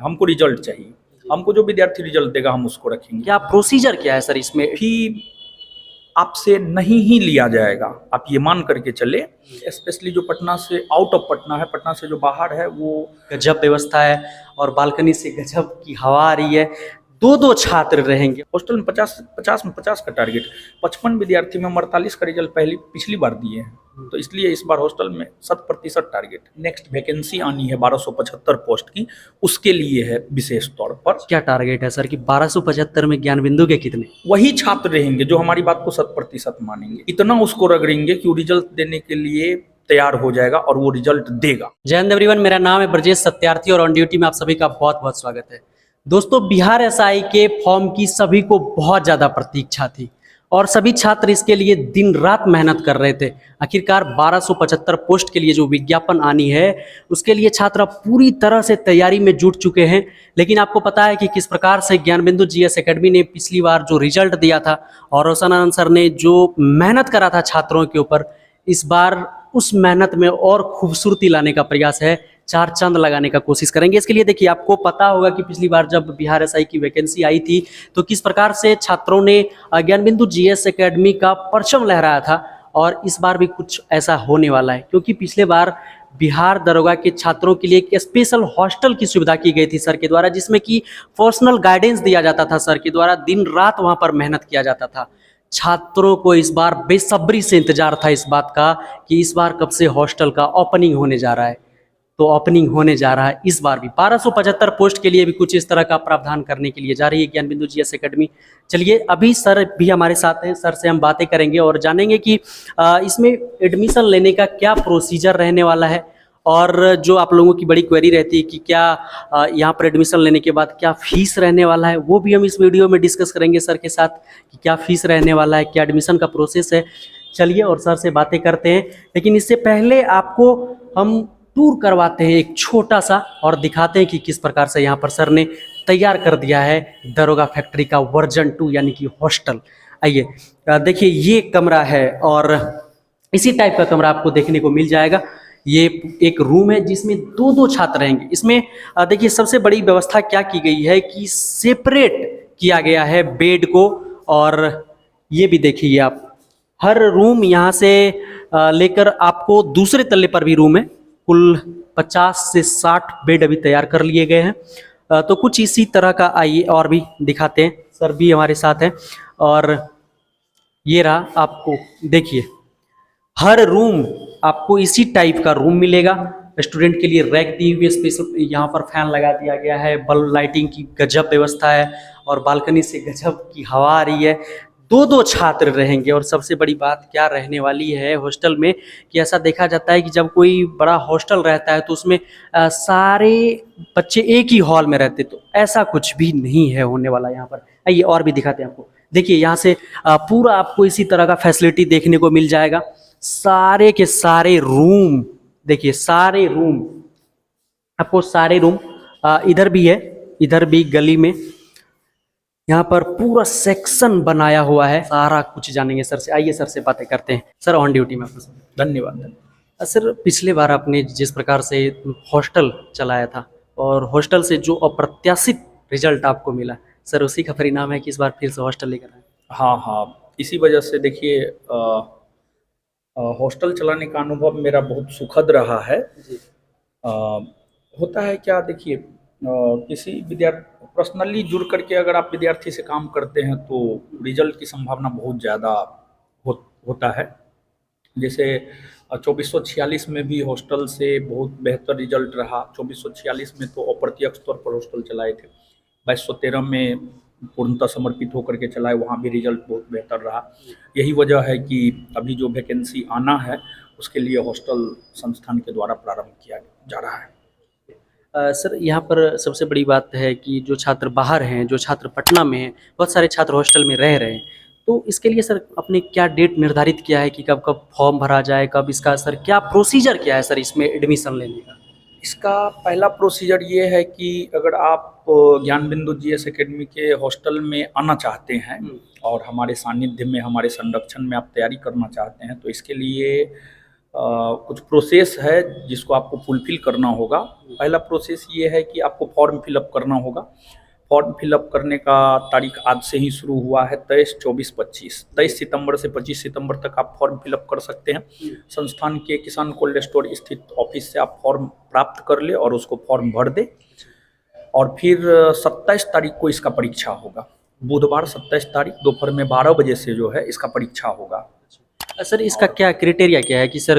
हमको रिजल्ट चाहिए। हमको जो विद्यार्थी रिजल्ट देगा हम उसको रखेंगे। क्या प्रोसीजर क्या है सर इसमें? फी आपसे नहीं ही लिया जाएगा, आप ये मान करके चले। स्पेशली जो पटना से आउट ऑफ पटना है, पटना से जो बाहर है, वो गजब व्यवस्था है और बालकनी से गजब की हवा आ रही है। दो दो छात्र रहेंगे। हॉस्टल में 50 में 50 का टारगेट, 55 विद्यार्थी में 48 का रिजल्ट पिछली बार दिए हैं, तो इसलिए इस बार हॉस्टल में 100% टारगेट। नेक्स्ट वैकेंसी आनी है 1275 पोस्ट की, उसके लिए है विशेष तौर पर। क्या टारगेट है सर कि 1275 में ज्ञान बिंदु के कितने? वही छात्र रहेंगे जो हमारी बात को 100% मानेंगे, इतना उसको रगड़ेंगे कि वो रिजल्ट देने के लिए तैयार हो जाएगा और वो रिजल्ट देगा। जय हिंद एवरीवन, मेरा नाम है ब्रजेश सत्यार्थी और ऑन ड्यूटी में आप सभी का बहुत बहुत स्वागत है। दोस्तों, बिहार एसआई के फॉर्म की सभी को बहुत ज़्यादा प्रतीक्षा थी और सभी छात्र इसके लिए दिन रात मेहनत कर रहे थे। आखिरकार 1275 पोस्ट के लिए जो विज्ञापन आनी है, उसके लिए छात्र पूरी तरह से तैयारी में जुट चुके हैं। लेकिन आपको पता है कि किस प्रकार से ज्ञान बिंदु जीएस एकेडमी ने पिछली बार जो रिजल्ट दिया था और रोशन आनंद सर ने जो मेहनत करा था छात्रों के ऊपर, इस बार उस मेहनत में और खूबसूरती लाने का प्रयास है, चार चांद लगाने का कोशिश करेंगे। इसके लिए देखिए, आपको पता होगा कि पिछली बार जब बिहार एसआई की वैकेंसी आई थी तो किस प्रकार से छात्रों ने ज्ञान बिंदु जीएस एकेडमी का परचम लहराया था, और इस बार भी कुछ ऐसा होने वाला है। क्योंकि पिछले बार बिहार दरोगा के छात्रों के लिए एक स्पेशल हॉस्टल की सुविधा की गई थी सर के द्वारा, जिसमें कि पर्सनल गाइडेंस दिया जाता था सर के द्वारा, दिन रात वहाँ पर मेहनत किया जाता था। छात्रों को इस बार बेसब्री से इंतजार था इस बात का कि इस बार कब से हॉस्टल का ओपनिंग होने जा रहा है। तो ओपनिंग होने जा रहा है इस बार भी। 1275 पोस्ट के लिए भी कुछ इस तरह का प्रावधान करने के लिए जा रही है ज्ञान बिंदु जीएस एकेडमी। चलिए, अभी सर भी हमारे साथ हैं, सर से हम बातें करेंगे और जानेंगे कि इसमें एडमिशन लेने का क्या प्रोसीजर रहने वाला है, और जो आप लोगों की बड़ी क्वेरी रहती है कि क्या यहाँ पर एडमिशन लेने के बाद क्या फीस रहने वाला है, वो भी हम इस वीडियो में डिस्कस करेंगे सर के साथ कि क्या फीस रहने वाला है, क्या एडमिशन का प्रोसेस है। चलिए और सर से बातें करते हैं। लेकिन इससे पहले आपको हम टूर करवाते हैं एक छोटा सा, और दिखाते हैं कि किस प्रकार से यहाँ पर सर ने तैयार कर दिया है दरोगा फैक्ट्री का वर्जन 2 यानी कि हॉस्टल। आइए देखिए, ये कमरा है और इसी टाइप का कमरा आपको देखने को मिल जाएगा। ये एक रूम है जिसमें दो दो छात्र रहेंगे। इसमें देखिए, सबसे बड़ी व्यवस्था क्या की गई है कि सेपरेट किया गया है बेड को, और ये भी देखिए आप, हर रूम यहाँ से लेकर आपको दूसरे तल्ले पर भी रूम है। कुल 50 से 60 बेड अभी तैयार कर लिए गए हैं। तो कुछ इसी तरह का आइए और भी दिखाते हैं, सर भी हमारे साथ हैं। और ये रहा, आपको देखिए हर रूम आपको इसी टाइप का रूम मिलेगा। स्टूडेंट के लिए रैक दी हुई है, स्पेशल यहाँ पर फैन लगा दिया गया है, बल्ब लाइटिंग की गजब व्यवस्था है और बालकनी से गजब की हवा आ रही है। दो दो छात्र रहेंगे, और सबसे बड़ी बात क्या रहने वाली है हॉस्टल में कि ऐसा देखा जाता है कि जब कोई बड़ा हॉस्टल रहता है तो उसमें सारे बच्चे एक ही हॉल में रहते, तो ऐसा कुछ भी नहीं है होने वाला यहाँ पर। आइए और भी दिखाते हैं आपको। देखिए, यहाँ से पूरा आपको इसी तरह का फैसिलिटी देखने को मिल जाएगा। सारे के सारे रूम देखिए, सारे रूम आपको, सारे रूम इधर भी है, इधर भी गली में यहाँ पर पूरा सेक्शन बनाया हुआ है। सारा कुछ जानेंगे सर से। आइए सर से बातें करते हैं। सर ऑन ड्यूटी में आपका धन्यवाद। सर, पिछले बार आपने जिस प्रकार से हॉस्टल चलाया था और हॉस्टल से जो अप्रत्याशित रिजल्ट आपको मिला, सर उसी का परिणाम है कि इस बार फिर से हॉस्टल लेकर आए। हाँ हाँ, इसी वजह से देखिए, हॉस्टल चलाने का अनुभव मेरा बहुत सुखद रहा है। होता है क्या, देखिए, किसी विद्यार्थी पर्सनली जुड़ करके अगर आप विद्यार्थी से काम करते हैं तो रिजल्ट की संभावना बहुत ज़्यादा होता है। जैसे 2446 में भी हॉस्टल से बहुत बेहतर रिजल्ट रहा। 2446 में तो अप्रत्यक्ष तौर पर हॉस्टल चलाए थे। 2213 में पूर्णतः समर्पित होकर के चलाए, वहाँ भी रिजल्ट बहुत बेहतर रहा। यही वजह है कि अभी जो वैकेंसी आना है उसके लिए हॉस्टल संस्थान के द्वारा प्रारंभ किया जा रहा है। सर, यहाँ पर सबसे बड़ी बात है कि जो छात्र बाहर हैं, जो छात्र पटना में हैं, बहुत सारे छात्र हॉस्टल में रह रहे हैं, तो इसके लिए सर आपने क्या डेट निर्धारित किया है कि कब कब फॉर्म भरा जाए, कब इसका सर क्या प्रोसीजर क्या है सर इसमें एडमिशन लेने का? इसका पहला प्रोसीजर ये है कि अगर आप ज्ञान बिंदु जीएस एकेडमी के हॉस्टल में आना चाहते हैं और हमारे सानिध्य में, हमारे संरक्षण में आप तैयारी करना चाहते हैं, तो इसके लिए कुछ प्रोसेस है जिसको आपको फुलफिल करना होगा। पहला प्रोसेस ये है कि आपको फॉर्म फिलअप करना होगा। फॉर्म फिलअप करने का तारीख आज से ही शुरू हुआ है, 23, 24, 25। 23 सितंबर से 25 सितंबर तक आप फॉर्म फिलअप कर सकते हैं। संस्थान के किसान कोल्ड स्टोर स्थित ऑफिस से आप फॉर्म प्राप्त कर ले और उसको फॉर्म भर दे। और फिर 27 तारीख को इसका परीक्षा होगा। बुधवार 27 तारीख दोपहर में 12 बजे से जो है इसका परीक्षा होगा। सर इसका क्या क्राइटेरिया क्या है कि सर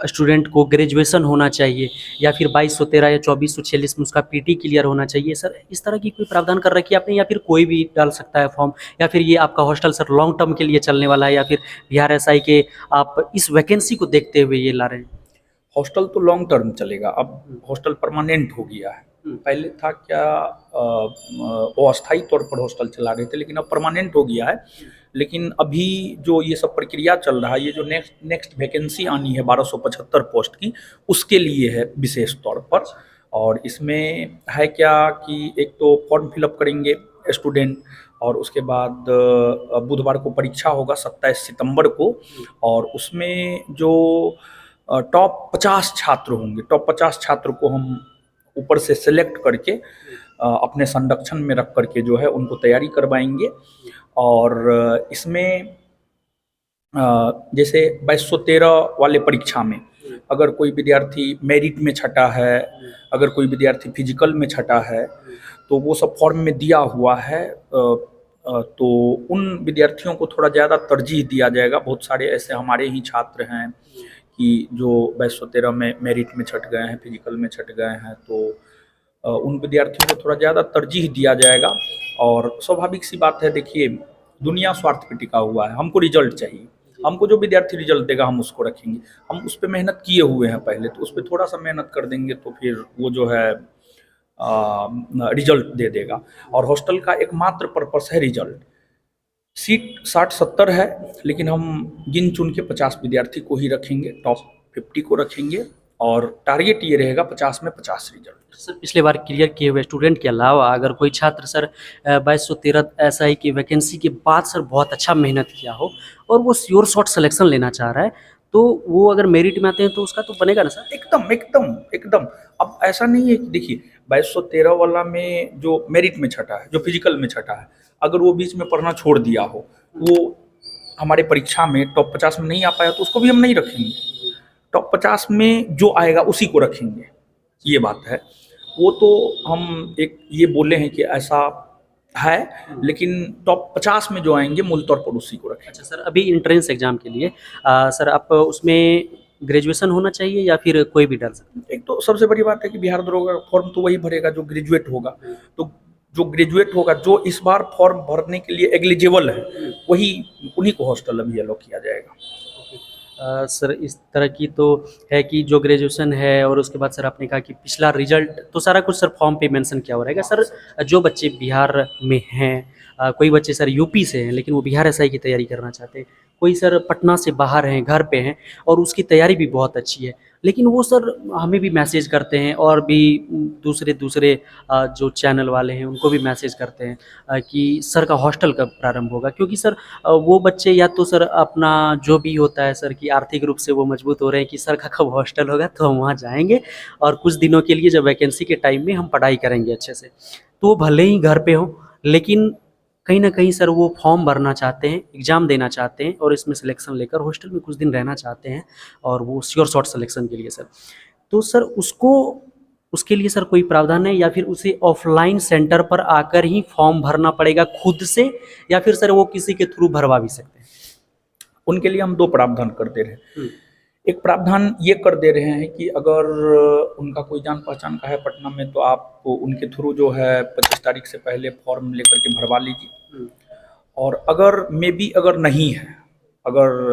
स्टूडेंट को ग्रेजुएशन होना चाहिए या फिर 2213 या 2446 में उसका पीटी क्लियर होना चाहिए? सर इस तरह की कोई प्रावधान कर रखी है आपने, या फिर कोई भी डाल सकता है फॉर्म, या फिर ये आपका हॉस्टल सर लॉन्ग टर्म के लिए चलने वाला है, या फिर बिहार एसआई के आप इस वैकेंसी को देखते हुए ये ला रहे हैं? हॉस्टल तो लॉन्ग टर्म चलेगा, अब हॉस्टल परमानेंट हो गया है। पहले था क्या वो अस्थायी तौर पर हॉस्टल चला रहे थे, लेकिन अब परमानेंट हो गया है। लेकिन अभी जो ये सब प्रक्रिया चल रहा है, ये जो नेक्स्ट वैकेंसी आनी है 1275 पोस्ट की, उसके लिए है विशेष तौर पर। और इसमें है क्या कि एक तो फॉर्म फिलअप करेंगे स्टूडेंट, और उसके बाद बुधवार को परीक्षा होगा 27 सितंबर को। और उसमें जो टॉप 50 छात्र होंगे, टॉप 50 छात्र को हम ऊपर से सिलेक्ट करके अपने संरक्षण में रख करके जो है उनको तैयारी करवाएंगे। और इसमें जैसे 2213 वाले परीक्षा में अगर कोई विद्यार्थी मेरिट में छटा है, अगर कोई विद्यार्थी फिजिकल में छटा है, तो वो सब फॉर्म में दिया हुआ है। तो उन विद्यार्थियों को थोड़ा ज़्यादा तरजीह दिया जाएगा। बहुत सारे ऐसे हमारे ही छात्र हैं कि जो 2213 में मेरिट में छट गए हैं, फिजिकल में छट गए हैं, तो उन विद्यार्थियों को थोड़ा ज़्यादा तरजीह दिया जाएगा। और स्वाभाविक सी बात है, देखिए दुनिया स्वार्थ पे टिका हुआ है, हमको रिजल्ट चाहिए। हमको जो विद्यार्थी रिजल्ट देगा हम उसको रखेंगे। हम उस पर मेहनत किए हुए हैं पहले, तो उस पर थोड़ा सा मेहनत कर देंगे तो फिर वो जो है रिजल्ट दे देगा। और हॉस्टल का एकमात्र पर्पस है रिजल्ट। सीट 60-70 है, लेकिन हम गिन चुन के 50 विद्यार्थी को ही रखेंगे, टॉप 50 को रखेंगे, और टारगेट ये रहेगा 50 में 50 रिजल्ट। सर पिछले बार क्लियर किए हुए स्टूडेंट के अलावा अगर कोई छात्र सर 2213 एसआई की वैकेंसी के बाद सर बहुत अच्छा मेहनत किया हो और वो श्योर शॉट सिलेक्शन लेना चाह रहा है, तो वो अगर मेरिट में आते हैं तो उसका तो बनेगा ना सर? एकदम एकदम एकदम। अब ऐसा नहीं है कि देखिए 2213 वाला में जो मेरिट में छटा है, जो फिजिकल में छटा है, अगर वो बीच में पढ़ना छोड़ दिया हो, वो हमारे परीक्षा में टॉप 50 में नहीं आ पाया, तो उसको भी हम नहीं रखेंगे। टॉप 50 में जो आएगा उसी को रखेंगे, ये बात है। वो तो हम एक ये बोले हैं कि ऐसा है, लेकिन टॉप 50 में जो आएंगे मूल तौर पर उसी को रखेंगे। अच्छा सर, अभी इंट्रेंस एग्जाम के लिए सर आप उसमें ग्रेजुएशन होना चाहिए या फिर कोई भी डाल सकते हैं? एक तो सबसे बड़ी बात है कि बिहार दरोगा का फॉर्म तो वही भरेगा जो ग्रेजुएट होगा। तो जो ग्रेजुएट होगा, जो इस बार फॉर्म भरने के लिए एलिजिबल है, वही उन्हीं को हॉस्टल अभी अलॉट किया जाएगा। सर इस तरह की तो है कि जो ग्रेजुएशन है और उसके बाद सर आपने कहा कि पिछला रिजल्ट, तो सारा कुछ सर फॉर्म पे मेंशन किया हो रहेगा। सर जो बच्चे बिहार में हैं, कोई बच्चे सर यूपी से हैं लेकिन वो बिहार एसआई की तैयारी करना चाहते हैं, कोई सर पटना से बाहर हैं, घर पे हैं और उसकी तैयारी भी बहुत अच्छी है, लेकिन वो सर हमें भी मैसेज करते हैं और भी दूसरे जो चैनल वाले हैं उनको भी मैसेज करते हैं कि सर का हॉस्टल कब प्रारंभ होगा, क्योंकि सर वो बच्चे या तो सर अपना जो भी होता है सर कि आर्थिक रूप से वो मजबूत हो रहे हैं कि सर का कब हॉस्टल होगा तो हम वहाँ जाएंगे और कुछ दिनों के लिए जब वैकेंसी के टाइम में हम पढ़ाई करेंगे अच्छे से। तो वो भले ही घर पे हो, लेकिन कहीं ना कहीं सर वो फॉर्म भरना चाहते हैं, एग्ज़ाम देना चाहते हैं और इसमें सिलेक्शन लेकर हॉस्टल में कुछ दिन रहना चाहते हैं, और वो श्योर शॉट सिलेक्शन के लिए सर। तो सर उसके लिए सर कोई प्रावधान है या फिर उसे ऑफलाइन सेंटर पर आकर ही फॉर्म भरना पड़ेगा खुद से, या फिर सर वो किसी के थ्रू भरवा भी सकते हैं? उनके लिए हम दो प्रावधान कर दे रहे हैं। एक प्रावधान ये कर दे रहे हैं कि अगर उनका कोई जान पहचान का है पटना में, तो आप उनके थ्रू जो है 25 तारीख से पहले फॉर्म लेकर के भरवा लीजिए। और अगर अगर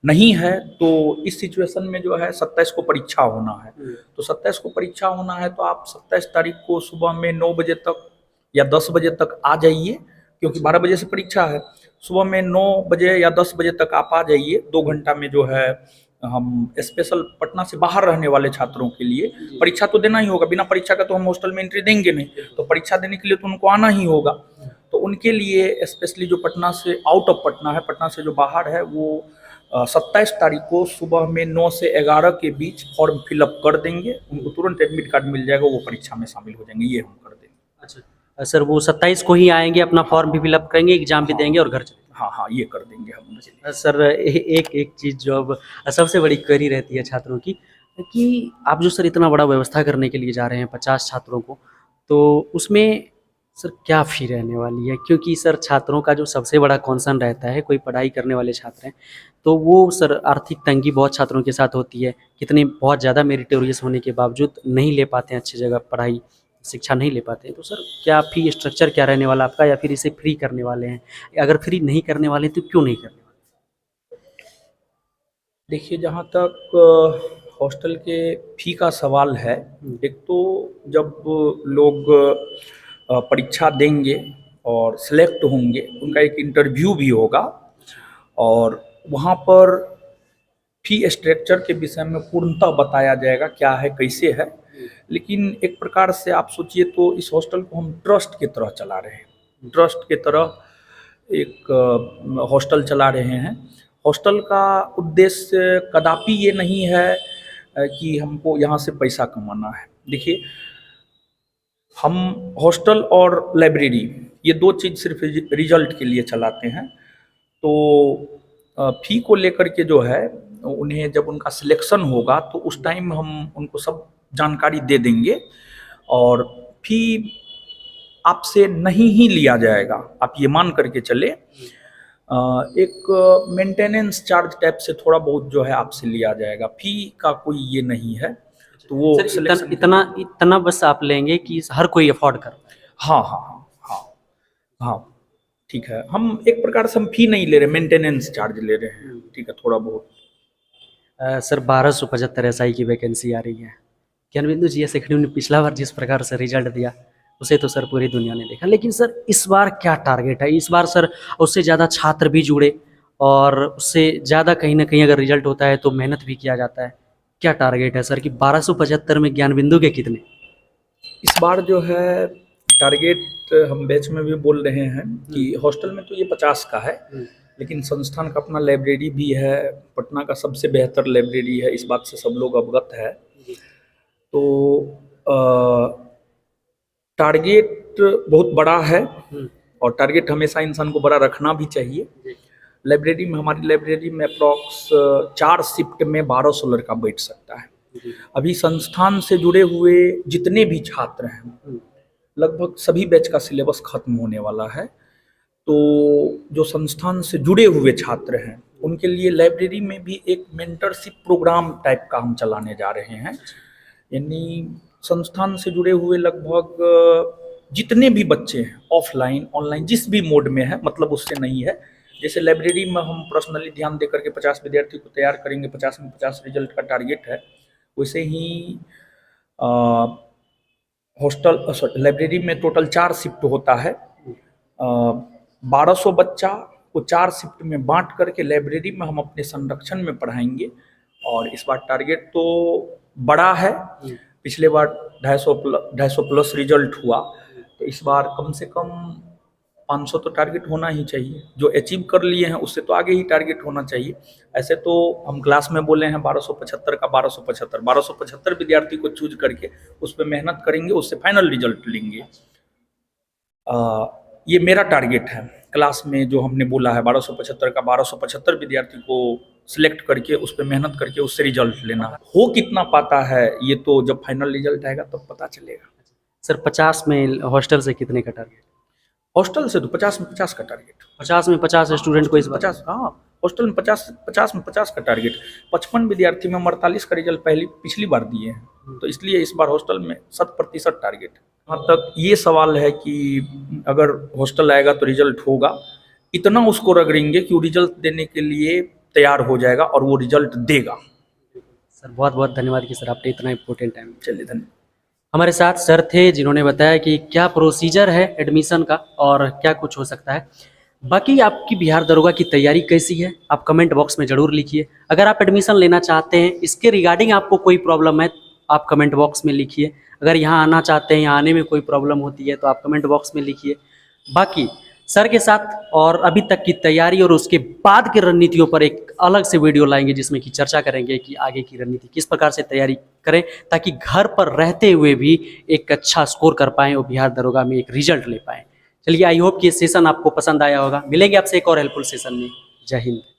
नहीं है तो इस सिचुएशन में जो है 27 को परीक्षा होना है। तो 27 को परीक्षा होना है तो आप 27 तारीख को सुबह में 9 बजे तक या 10 बजे तक आ जाइए, क्योंकि 12 बजे से परीक्षा है। सुबह में 9 बजे या 10 बजे तक आप आ जाइए। 2 घंटा में जो है हम स्पेशल पटना से बाहर रहने वाले छात्रों के लिए परीक्षा तो देना ही होगा। बिना परीक्षा का तो हम हॉस्टल में एंट्री देंगे नहीं, तो परीक्षा देने के लिए तो उनको आना ही होगा। तो उनके लिए स्पेशली जो पटना से आउट ऑफ पटना है, पटना से जो बाहर है, वो 27 तारीख को सुबह में 9 से 11 के बीच फॉर्म फिलअप कर देंगे, उनको तुरंत एडमिट कार्ड मिल जाएगा, वो परीक्षा में शामिल हो जाएंगे, ये हम कर देंगे। अच्छा सर, वो 27 को ही आएंगे, अपना फॉर्म भी फिलअप करेंगे, एग्जाम भी देंगे और घर चले। हाँ हाँ, ये कर देंगे हम। सर एक चीज़ जो अब सबसे बड़ी क्वेरी रहती है छात्रों की, कि आप जो सर इतना बड़ा व्यवस्था करने के लिए जा रहे हैं 50 छात्रों को, तो उसमें सर क्या फ़ी रहने वाली है? क्योंकि सर छात्रों का जो सबसे बड़ा कॉन्सर्न रहता है, कोई पढ़ाई करने वाले छात्र हैं तो वो सर आर्थिक तंगी बहुत छात्रों के साथ होती है, कितने बहुत ज़्यादा मेरिटोरियस होने के बावजूद नहीं ले पाते हैं अच्छी जगह पढ़ाई शिक्षा नहीं ले पाते हैं। तो सर क्या फ़ी स्ट्रक्चर क्या रहने वाला आपका, या फिर इसे फ्री करने वाले हैं? अगर फ्री नहीं करने वाले तो क्यों नहीं करने वाले? देखिए, जहाँ तक हॉस्टल के फ़ी का सवाल है, एक तो जब लोग परीक्षा देंगे और सिलेक्ट होंगे, उनका एक इंटरव्यू भी होगा और वहाँ पर फ़ी स्ट्रक्चर के विषय में पूर्णतः बताया जाएगा क्या है, कैसे है। लेकिन एक प्रकार से आप सोचिए तो इस हॉस्टल को हम ट्रस्ट की तरह चला रहे हैं, ट्रस्ट की तरह एक हॉस्टल चला रहे हैं। हॉस्टल का उद्देश्य कदापि ये नहीं है कि हमको यहाँ से पैसा कमाना है। देखिए, हम हॉस्टल और लाइब्रेरी ये दो चीज़ सिर्फ रिजल्ट के लिए चलाते हैं। तो फ़ी को लेकर के जो है, उन्हें जब उनका सिलेक्शन होगा तो उस टाइम हम उनको सब जानकारी दे देंगे और फ़ी आपसे नहीं ही लिया जाएगा, आप ये मान करके चले। एक मेंटेनेंस चार्ज टाइप से थोड़ा बहुत जो है आपसे लिया जाएगा, फ़ी का कोई ये नहीं है। तो वो सर इतना बस आप लेंगे कि हर कोई अफोर्ड कर पाए? हाँ हाँ हाँ हाँ हाँ, ठीक है। हम एक प्रकार से हम फ़ी नहीं ले रहे, मेंटेनेंस चार्ज ले रहे हैं, ठीक है, थोड़ा बहुत। सर 1275 SI की वैकेंसी आ रही है। ज्ञानबिंदु जी एकेडमी ने पिछला बार जिस प्रकार से रिजल्ट दिया उसे तो सर पूरी दुनिया ने देखा, लेकिन सर इस बार क्या टारगेट है? इस बार सर उससे ज़्यादा छात्र भी जुड़े और उससे ज़्यादा कहीं ना कहीं अगर रिजल्ट होता है तो मेहनत भी किया जाता है। क्या टारगेट है सर कि 1275 में ज्ञानबिंदु के कितने? इस बार जो है टारगेट हम बैच में भी बोल रहे हैं कि हॉस्टल में तो ये 50 का है, लेकिन संस्थान का अपना लाइब्रेरी भी है, पटना का सबसे बेहतर लाइब्रेरी है, इस बात से सब लोग अवगत है। तो टारगेट बहुत बड़ा है और टारगेट हमेशा इंसान को बड़ा रखना भी चाहिए। लाइब्रेरी में, हमारी लाइब्रेरी में अप्रॉक्स 4 शिफ्ट में 1200 लड़का बैठ सकता है। अभी संस्थान से जुड़े हुए जितने भी छात्र हैं, लगभग सभी बैच का सिलेबस खत्म होने वाला है। तो जो संस्थान से जुड़े हुए छात्र हैं उनके लिए लाइब्रेरी में भी एक मेंटरशिप प्रोग्राम टाइप का हम चलाने जा रहे हैं। यानी संस्थान से जुड़े हुए लगभग जितने भी बच्चे हैं, ऑफलाइन ऑनलाइन जिस भी मोड में है, मतलब उससे नहीं है। जैसे लाइब्रेरी में हम पर्सनली ध्यान दे करके 50 विद्यार्थी को तैयार करेंगे, 50 में 50 रिजल्ट का टारगेट है। वैसे ही हॉस्टल लाइब्रेरी में टोटल 4 शिफ्ट होता है। 1200 बच्चा को 4 शिफ्ट में बांट करके लाइब्रेरी में हम अपने संरक्षण में पढ़ाएंगे। और इस बार टारगेट तो बड़ा है, पिछले बार 250 प्लस रिजल्ट हुआ, तो इस बार कम से कम 500 तो टारगेट होना ही चाहिए। जो अचीव कर लिए हैं उससे तो आगे ही टारगेट होना चाहिए। ऐसे तो हम क्लास में बोले हैं 1275 का 1275 विद्यार्थी को चूज करके उस पर मेहनत करेंगे, उससे फाइनल रिजल्ट लेंगे। ये मेरा टारगेट है क्लास में, जो हमने बोला है 1275 का 1275 विद्यार्थी को सिलेक्ट करके उस पर मेहनत करके उससे रिजल्ट लेना। हो कितना पाता है ये तो जब फाइनल रिजल्ट आएगा तब पता चलेगा। सर 50 में हॉस्टल से कितने का टारगेट? हॉस्टल से तो 50 में 50 का टारगेट। 50 में 50 स्टूडेंट को इस बार 50, हाँ, हॉस्टल में 50 में 50 का टारगेट। 55 विद्यार्थी में 48 का रिजल्ट पिछली बार दिए हैं, तो इसलिए इस बार हॉस्टल में 100% टारगेट है। यहाँ तक ये सवाल है कि अगर हॉस्टल आएगा तो रिजल्ट होगा, इतना उसको रगड़ेंगे कि वो रिजल्ट देने के लिए तैयार हो जाएगा और वो रिजल्ट देगा। सर बहुत बहुत धन्यवाद कि सर आपने इतना इम्पोर्टेंट टाइम। चलिए, धन्यवाद। हमारे साथ सर थे जिन्होंने बताया कि क्या प्रोसीजर है एडमिशन का और क्या कुछ हो सकता है। बाकी आपकी बिहार दरोगा की तैयारी कैसी है आप कमेंट बॉक्स में ज़रूर लिखिए। अगर आप एडमिशन लेना चाहते हैं, इसके रिगार्डिंग आपको कोई प्रॉब्लम है आप कमेंट बॉक्स में लिखिए। अगर यहाँ आना चाहते हैं, यहाँ आने में कोई प्रॉब्लम होती है तो आप कमेंट बॉक्स में लिखिए। बाकी सर के साथ और अभी तक की तैयारी और उसके बाद की रणनीतियों पर एक अलग से वीडियो लाएंगे, जिसमें कि चर्चा करेंगे कि आगे की रणनीति किस प्रकार से तैयारी करें ताकि घर पर रहते हुए भी एक अच्छा स्कोर कर पाएँ और बिहार दरोगा में एक रिजल्ट ले पाएँ। चलिए, आई होप कि ये सेशन आपको पसंद आया होगा। मिलेंगे आपसे एक और हेल्पफुल सेशन में। जय हिंद।